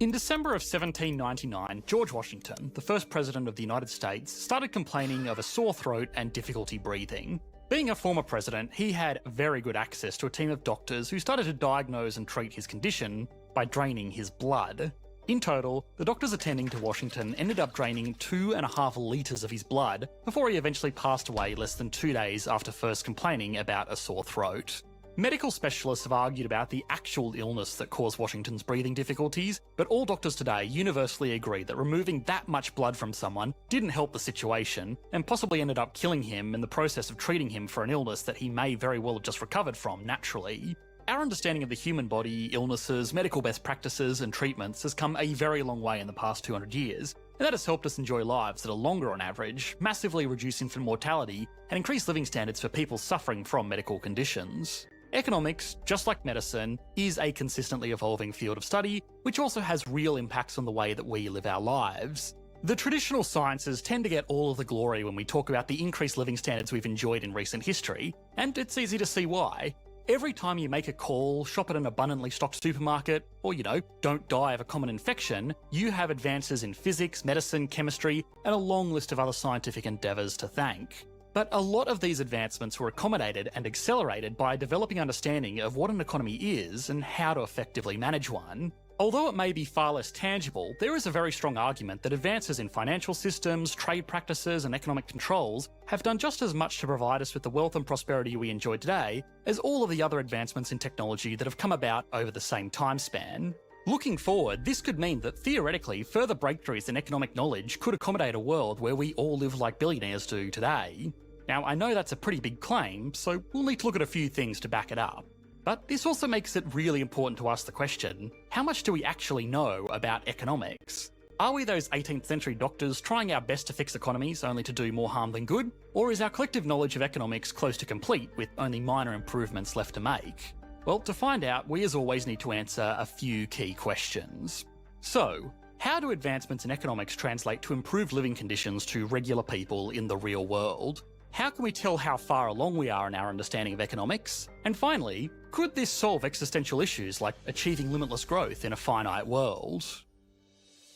In December of 1799, George Washington, the first president of the United States, started complaining of a sore throat and difficulty breathing. Being a former president, he had very good access to a team of doctors who started to diagnose and treat his condition by draining his blood. In total, the doctors attending to Washington ended up draining 2.5 litres of his blood before he eventually passed away less than 2 days after first complaining about a sore throat. Medical specialists have argued about the actual illness that caused Washington's breathing difficulties, but all doctors today universally agree that removing that much blood from someone didn't help the situation, and possibly ended up killing him in the process of treating him for an illness that he may very well have just recovered from naturally. Our understanding of the human body, illnesses, medical best practices and treatments has come a very long way in the past 200 years, and that has helped us enjoy lives that are longer on average, massively reduce infant mortality, and increase living standards for people suffering from medical conditions. Economics, just like medicine, is a consistently evolving field of study, which also has real impacts on the way that we live our lives. The traditional sciences tend to get all of the glory when we talk about the increased living standards we've enjoyed in recent history, and it's easy to see why. Every time you make a call, shop at an abundantly stocked supermarket, or don't die of a common infection, you have advances in physics, medicine, chemistry, and a long list of other scientific endeavours to thank. But a lot of these advancements were accommodated and accelerated by a developing understanding of what an economy is and how to effectively manage one. Although it may be far less tangible, there is a very strong argument that advances in financial systems, trade practices, and economic controls have done just as much to provide us with the wealth and prosperity we enjoy today as all of the other advancements in technology that have come about over the same time span. Looking forward, this could mean that theoretically further breakthroughs in economic knowledge could accommodate a world where we all live like billionaires do today. Now, I know that's a pretty big claim, so we'll need to look at a few things to back it up. But this also makes it really important to ask the question, how much do we actually know about economics? Are we those 18th century doctors trying our best to fix economies only to do more harm than good? Or is our collective knowledge of economics close to complete with only minor improvements left to make? Well, to find out, we as always need to answer a few key questions. So, how do advancements in economics translate to improved living conditions to regular people in the real world? How can we tell how far along we are in our understanding of economics? And finally, could this solve existential issues like achieving limitless growth in a finite world?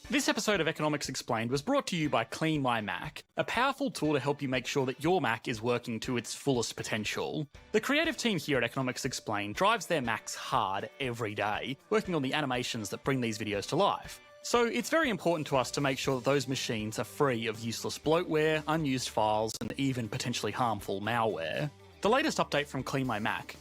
This episode of Economics Explained was brought to you by Clean My Mac, a powerful tool to help you make sure that your Mac is working to its fullest potential. The creative team here at Economics Explained drives their Macs hard every day, working on the animations that bring these videos to life. So it's very important to us to make sure that those machines are free of useless bloatware, unused files, and even potentially harmful malware. The latest update from Clean My Mac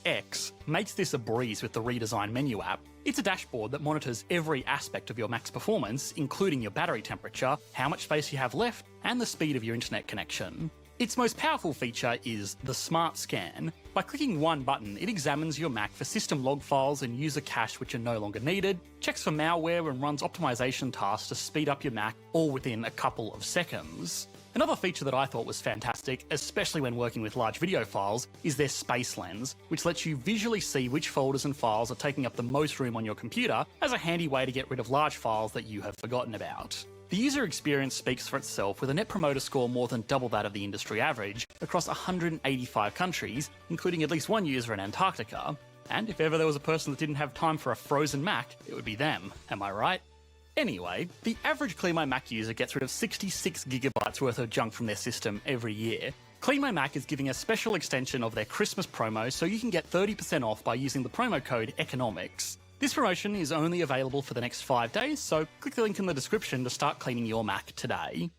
X, makes this a breeze with the redesigned menu app. It's a dashboard that monitors every aspect of your Mac's performance, including your battery temperature, how much space you have left, and the speed of your internet connection. Its most powerful feature is the Smart Scan. By clicking one button, it examines your Mac for system log files and user cache which are no longer needed, checks for malware and runs optimization tasks to speed up your Mac all within a couple of seconds. Another feature that I thought was fantastic, especially when working with large video files, is their Space Lens, which lets you visually see which folders and files are taking up the most room on your computer as a handy way to get rid of large files that you have forgotten about. The user experience speaks for itself, with a Net Promoter Score more than double that of the industry average across 185 countries, including at least one user in Antarctica. And if ever there was a person that didn't have time for a frozen Mac, it would be them, am I right? Anyway, the average Clean My Mac user gets rid of 66 gigabytes worth of junk from their system every year. Clean My Mac is giving a special extension of their Christmas promo so you can get 30% off by using the promo code ECONOMICS. This promotion is only available for the next 5 days, so click the link in the description to start cleaning your Mac today.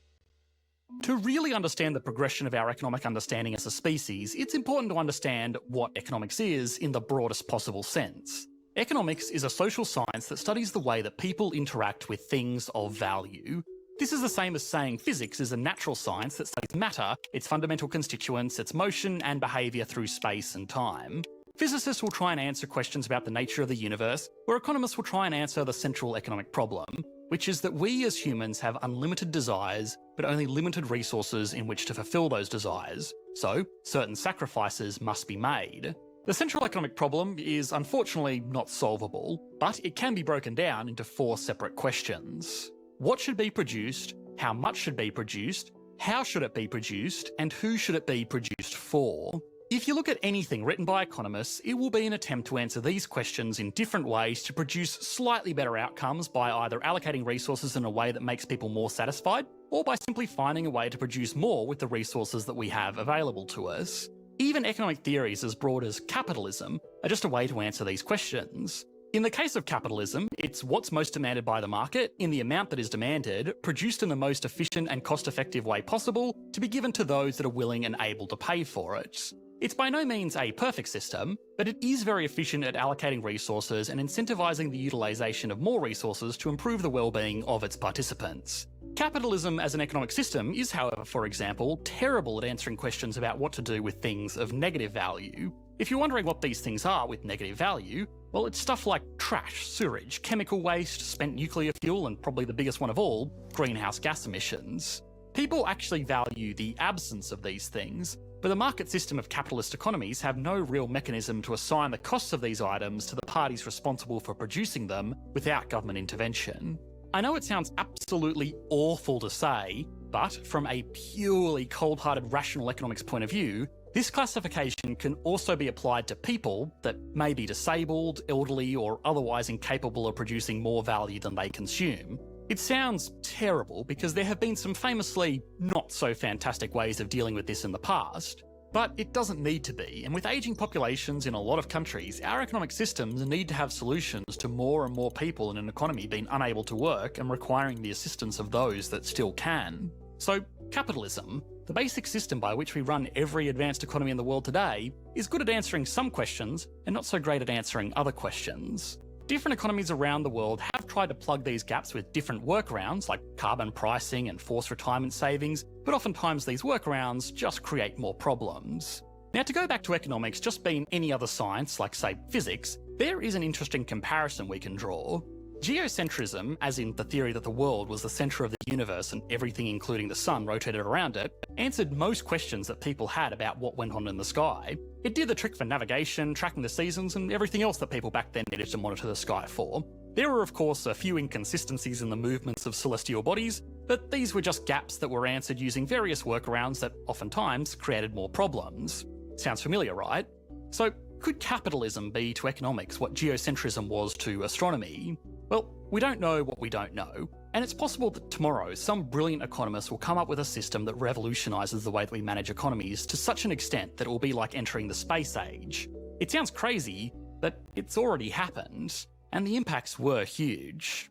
To really understand the progression of our economic understanding as a species, it's important to understand what economics is in the broadest possible sense. Economics is a social science that studies the way that people interact with things of value. This is the same as saying physics is a natural science that studies matter, its fundamental constituents, its motion and behaviour through space and time. Physicists will try and answer questions about the nature of the universe, where economists will try and answer the central economic problem, which is that we as humans have unlimited desires, but only limited resources in which to fulfil those desires. So, certain sacrifices must be made. The central economic problem is unfortunately not solvable, but it can be broken down into 4 separate questions. What should be produced? How much should be produced? How should it be produced? And who should it be produced for? If you look at anything written by economists, it will be an attempt to answer these questions in different ways to produce slightly better outcomes by either allocating resources in a way that makes people more satisfied, or by simply finding a way to produce more with the resources that we have available to us. Even economic theories as broad as capitalism are just a way to answer these questions. In the case of capitalism, it's what's most demanded by the market, in the amount that is demanded, produced in the most efficient and cost-effective way possible, to be given to those that are willing and able to pay for it. It's by no means a perfect system, but it is very efficient at allocating resources and incentivising the utilisation of more resources to improve the well-being of its participants. Capitalism as an economic system is, however, for example, terrible at answering questions about what to do with things of negative value. If you're wondering what these things are with negative value, well, it's stuff like trash, sewage, chemical waste, spent nuclear fuel, and probably the biggest one of all, greenhouse gas emissions. People actually value the absence of these things, but the market system of capitalist economies have no real mechanism to assign the costs of these items to the parties responsible for producing them without government intervention. I know it sounds absolutely awful to say, but from a purely cold-hearted rational economics point of view, this classification can also be applied to people that may be disabled, elderly, or otherwise incapable of producing more value than they consume. It sounds terrible because there have been some famously not so fantastic ways of dealing with this in the past, but it doesn't need to be, and with ageing populations in a lot of countries, our economic systems need to have solutions to more and more people in an economy being unable to work and requiring the assistance of those that still can. So, capitalism, the basic system by which we run every advanced economy in the world today, is good at answering some questions and not so great at answering other questions. Different economies around the world have tried to plug these gaps with different workarounds like carbon pricing and forced retirement savings, but oftentimes these workarounds just create more problems. Now, to go back to economics just being any other science, like say physics, there is an interesting comparison we can draw. Geocentrism, as in the theory that the world was the centre of the universe and everything including the sun rotated around it, answered most questions that people had about what went on in the sky. It did the trick for navigation, tracking the seasons, and everything else that people back then needed to monitor the sky for. There were of course a few inconsistencies in the movements of celestial bodies, but these were just gaps that were answered using various workarounds that oftentimes created more problems. Sounds familiar, right? So, could capitalism be to economics what geocentrism was to astronomy? Well, we don't know what we don't know, and it's possible that tomorrow some brilliant economist will come up with a system that revolutionises the way that we manage economies to such an extent that it will be like entering the space age. It sounds crazy, but it's already happened, and the impacts were huge.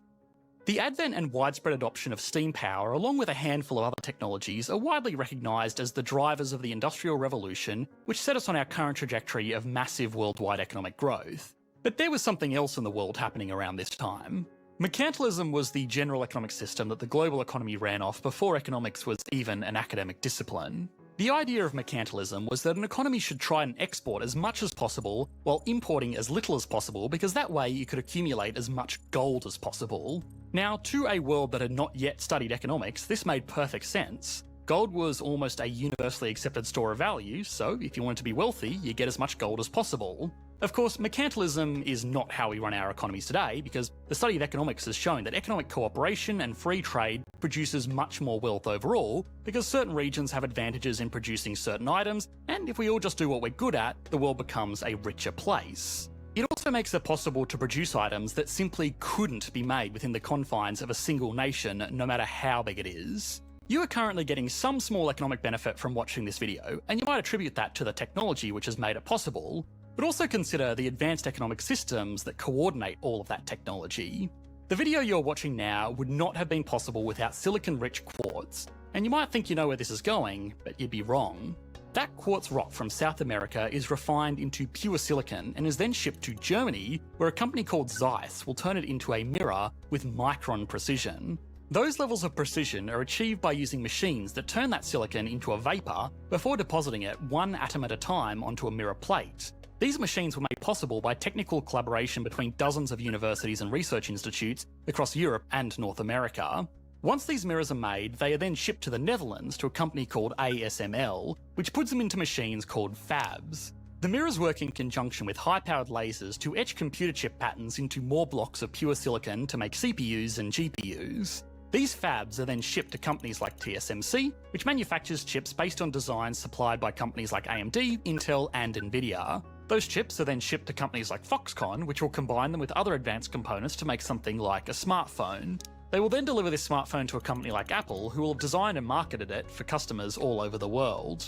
The advent and widespread adoption of steam power, along with a handful of other technologies, are widely recognised as the drivers of the Industrial Revolution, which set us on our current trajectory of massive worldwide economic growth. But there was something else in the world happening around this time. Mercantilism was the general economic system that the global economy ran off before economics was even an academic discipline. The idea of mercantilism was that an economy should try and export as much as possible while importing as little as possible, because that way you could accumulate as much gold as possible. Now, to a world that had not yet studied economics, this made perfect sense. Gold was almost a universally accepted store of value, so if you wanted to be wealthy, you get as much gold as possible. Of course, mercantilism is not how we run our economies today, because the study of economics has shown that economic cooperation and free trade produces much more wealth overall, because certain regions have advantages in producing certain items, and if we all just do what we're good at, the world becomes a richer place. It also makes it possible to produce items that simply couldn't be made within the confines of a single nation, no matter how big it is. You are currently getting some small economic benefit from watching this video, and you might attribute that to the technology which has made it possible, but also consider the advanced economic systems that coordinate all of that technology. The video you're watching now would not have been possible without silicon-rich quartz, and you might think you know where this is going, but you'd be wrong. That quartz rock from South America is refined into pure silicon and is then shipped to Germany, where a company called Zeiss will turn it into a mirror with micron precision. Those levels of precision are achieved by using machines that turn that silicon into a vapour before depositing it one atom at a time onto a mirror plate. These machines were made possible by technical collaboration between dozens of universities and research institutes across Europe and North America. Once these mirrors are made, they are then shipped to the Netherlands to a company called ASML, which puts them into machines called fabs. The mirrors work in conjunction with high-powered lasers to etch computer chip patterns into more blocks of pure silicon to make CPUs and GPUs. These fabs are then shipped to companies like TSMC, which manufactures chips based on designs supplied by companies like AMD, Intel, and Nvidia. Those chips are then shipped to companies like Foxconn, which will combine them with other advanced components to make something like a smartphone. They will then deliver this smartphone to a company like Apple, who will have designed and marketed it for customers all over the world.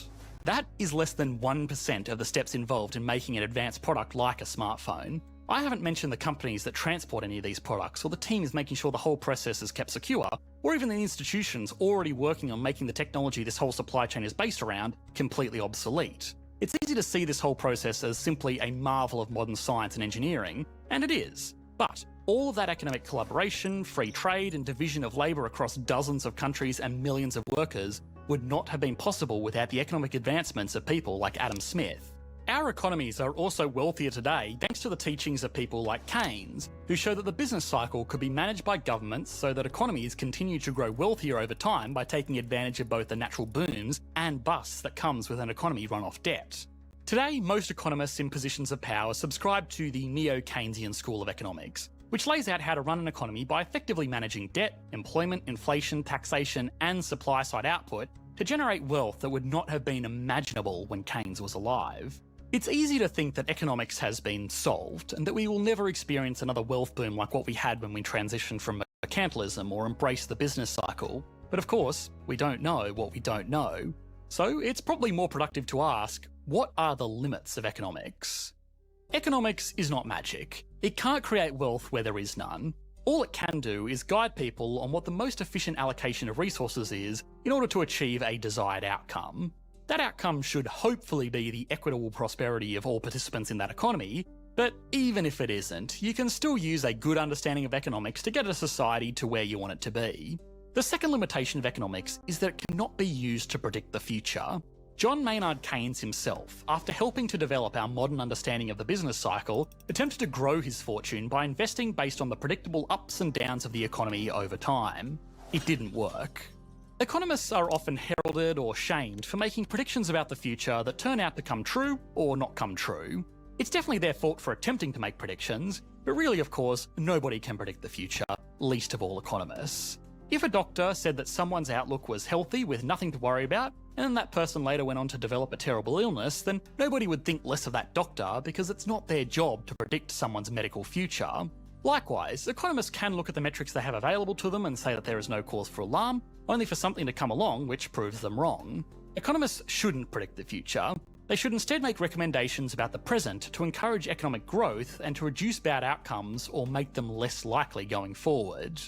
That is less than 1% of the steps involved in making an advanced product like a smartphone. I haven't mentioned the companies that transport any of these products, or the teams making sure the whole process is kept secure, or even the institutions already working on making the technology this whole supply chain is based around completely obsolete. It's easy to see this whole process as simply a marvel of modern science and engineering, and it is. But all of that economic collaboration, free trade, and division of labour across dozens of countries and millions of workers would not have been possible without the economic advancements of people like Adam Smith. Our economies are also wealthier today thanks to the teachings of people like Keynes, who show that the business cycle could be managed by governments so that economies continue to grow wealthier over time by taking advantage of both the natural booms and busts that comes with an economy run off debt. Today, most economists in positions of power subscribe to the neo-Keynesian school of economics, which lays out how to run an economy by effectively managing debt, employment, inflation, taxation, and supply-side output to generate wealth that would not have been imaginable when Keynes was alive. It's easy to think that economics has been solved and that we will never experience another wealth boom like what we had when we transitioned from mercantilism or embraced the business cycle. But of course, we don't know what we don't know. So it's probably more productive to ask, what are the limits of economics? Economics is not magic. It can't create wealth where there is none. All it can do is guide people on what the most efficient allocation of resources is in order to achieve a desired outcome. That outcome should hopefully be the equitable prosperity of all participants in that economy, but even if it isn't, you can still use a good understanding of economics to get a society to where you want it to be. The second limitation of economics is that it cannot be used to predict the future. John Maynard Keynes himself, after helping to develop our modern understanding of the business cycle, attempted to grow his fortune by investing based on the predictable ups and downs of the economy over time. It didn't work. Economists are often heralded or shamed for making predictions about the future that turn out to come true or not come true. It's definitely their fault for attempting to make predictions, but really, of course, nobody can predict the future, least of all economists. If a doctor said that someone's outlook was healthy with nothing to worry about, and then that person later went on to develop a terrible illness, then nobody would think less of that doctor because it's not their job to predict someone's medical future. Likewise, economists can look at the metrics they have available to them and say that there is no cause for alarm, only for something to come along which proves them wrong. Economists shouldn't predict the future. They should instead make recommendations about the present to encourage economic growth and to reduce bad outcomes or make them less likely going forward.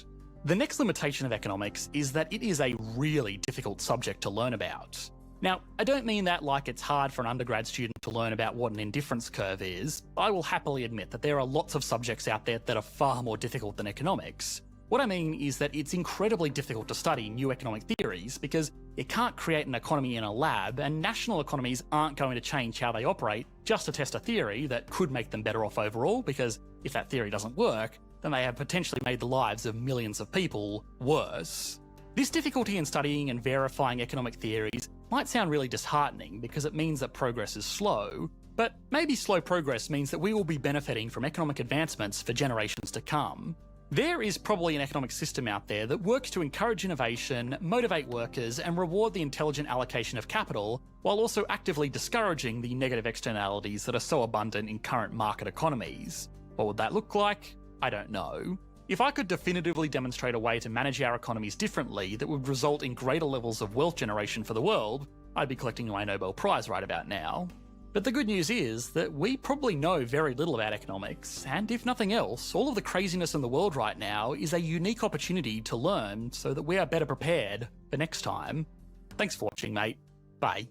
The next limitation of economics is that it is a really difficult subject to learn about. Now, I don't mean that like it's hard for an undergrad student to learn about what an indifference curve is. I will happily admit that there are lots of subjects out there that are far more difficult than economics. What I mean is that it's incredibly difficult to study new economic theories because you can't create an economy in a lab, and national economies aren't going to change how they operate just to test a theory that could make them better off overall, because if that theory doesn't work, then they have potentially made the lives of millions of people worse. This difficulty in studying and verifying economic theories might sound really disheartening because it means that progress is slow, but maybe slow progress means that we will be benefiting from economic advancements for generations to come. There is probably an economic system out there that works to encourage innovation, motivate workers, and reward the intelligent allocation of capital, while also actively discouraging the negative externalities that are so abundant in current market economies. What would that look like? I don't know. If I could definitively demonstrate a way to manage our economies differently that would result in greater levels of wealth generation for the world, I'd be collecting my Nobel Prize right about now. But the good news is that we probably know very little about economics, and if nothing else, all of the craziness in the world right now is a unique opportunity to learn so that we are better prepared for next time. Thanks for watching, mate. Bye.